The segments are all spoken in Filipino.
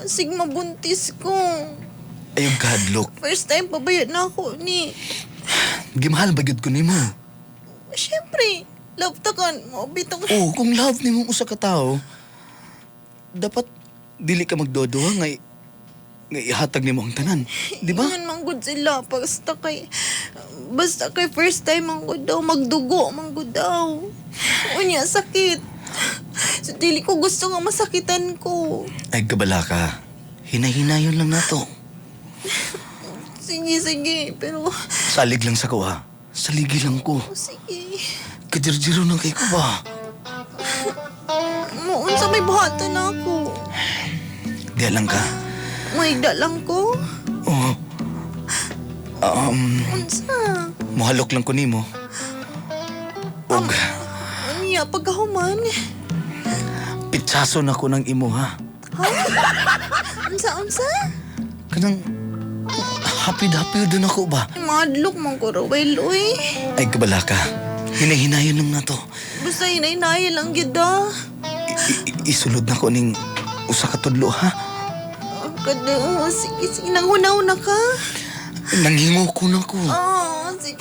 Basig mabuntis ko. Ayong kahadlok. First time pabayad na ako ni. Gimahal ba gyud ko nimo? Siyempre, love takan mo. Bitong... Oh, kung love nimo usa ka tawo, dapat dili ka magdodoha nga ihatag nimo ang tanan, di ba? Ingon manggod sila. Basta kay first time manggod daw. Magdugo manggod daw. Unya, sakit. So, dili ko gusto nga masakitan ko. Ay, kabala ka. Hinay-hinayon lang nato. Sige. Pero, Salig lang sa kuha. Saligi lang ko. sige. Kadirjiro ng kay ko ba? Noon sa may buhatan na ako. Di lang ka. May lang ko. Oh. Unsa? Muhalok lang ko nimo. Og, Anya, pagkahuman. pitsaso na ko ng imo, ha? Ha? Unsa? Kanang, hapid-hapid doon ako ba? Madlok mong ko, Rowel, uy. Ay, kabala ka. Hinay-hinayon lang nato. Basta hinay-hinay lang, gida. Isulod na ko ning usa ka tudlo, ha? Kada, sige, nanghunaw na ka. Nanghingo ko na ko. Sige.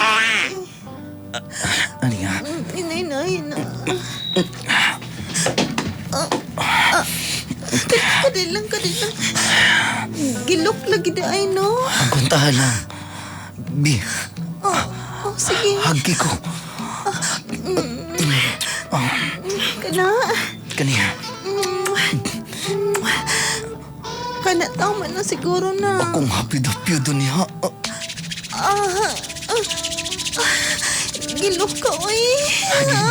Ano nga? Hinay-hinay na. Kadilang. Gilok lagi na ay, no? Aguntahan lang. Bi, Sige. hagi ko. Kana. Kaniya. Kana, tama na siguro na. Akong hapid-hapid doon niya. Gilok ka, uy.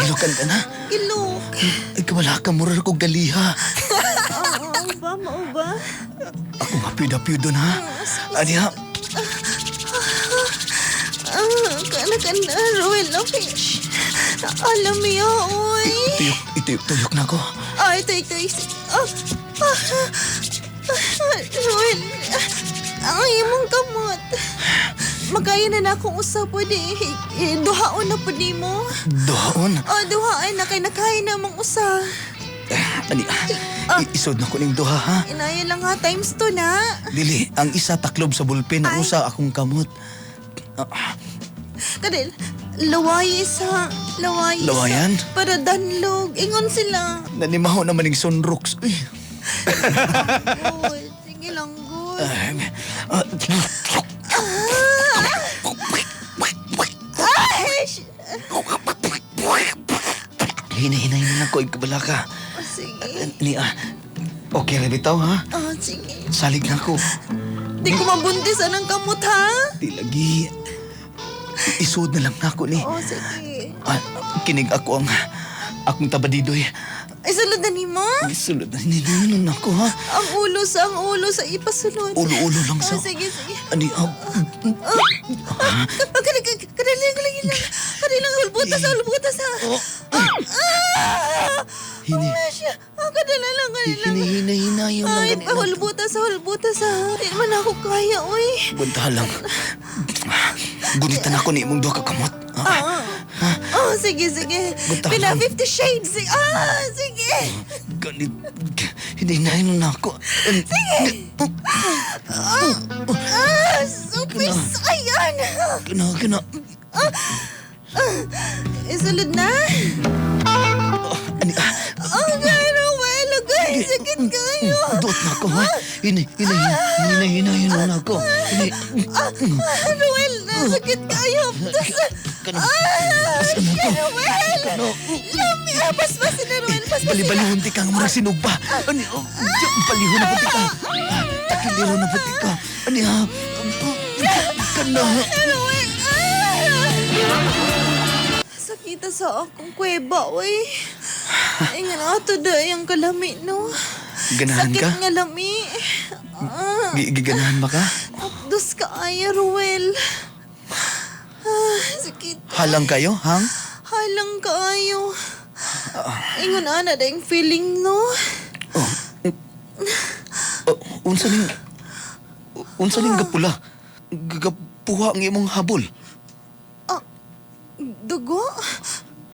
Gilukan ka na. Gilok. Ay, kabala ka. Murar ko galiha. Mao ba? Akong hapid-hapid doon, ha? Aniha. Kana, Roel, fish. Alam mo yan, uy. Tuyok na ko. Ito. Roel, ang imong kamot. Magkaya na akong usap, pwede. Duhaon na po di mo. Doon. Duhaon na kay nakain namang usa. Ani, isod na ko ning duha, ha? Inaya lang ha, times 2 na. Dili, ang isa taklob sa bulpen, ang Ay. usa akong kamot. Kadil, laway isa. Lawayan? Para danlog. Ingon sila. Nanimaho naman ning sunrooks. Uy. Good. Sige lang, good. Hinay-hinay na lang ko, ikabala ka. Sige. Okay, rin bitaw, ha? Sige. Salig na ko. Di ko mabuntis anang kamot, ha? Di lagi. Isod na lang na ako ni. Sige. Kinig ako ang akong tabadidoy. Ay, sulod na ni mo? Isulod na nilinon ako, ha? Ang ulo sa ipasulod. Ulo-ulo lang sa... Sige. Ani, Kanilang hulbutas sa. Hini. Wala siya. Kanilang. Hinay-hinay-hinayon lang Ay, ganito. hulbutas sa. Di man ako kaya, uy. Bunta lang. Gunitan ako ni imong duha ka kamot. Sige. Bunta Pina lang. 50 Shades. Sige. Ganit. Hinay-hinayon na ako. Super sayan. Kina. Isulod na? Ani, Pero well, guys, sakit kayo. Dot na ako, ha? Hinay-hinayon na ako. Ruel, sakit kayo. Kano? Asan na ko? Ruel, lami. Paspasin na, Ruel. Bali-balihon ti ka nga marang sinugba. Ani, balihon na pati ka. Takiliro na pati ka. Ani, ha? Kana. Ruel, sakita sa akong kuweba, uy. Ingan ato da yung kalami, no? Ganahan Sakit ka? nga lami. Giganahan ba ka? Apdos ka ay, Ruel. Sakit. Halang kayo, hang? Halang kaayo. Ingon ana da yung feeling, no? Unsa ning gapula? Gagapuha ang imong habol. Dugo?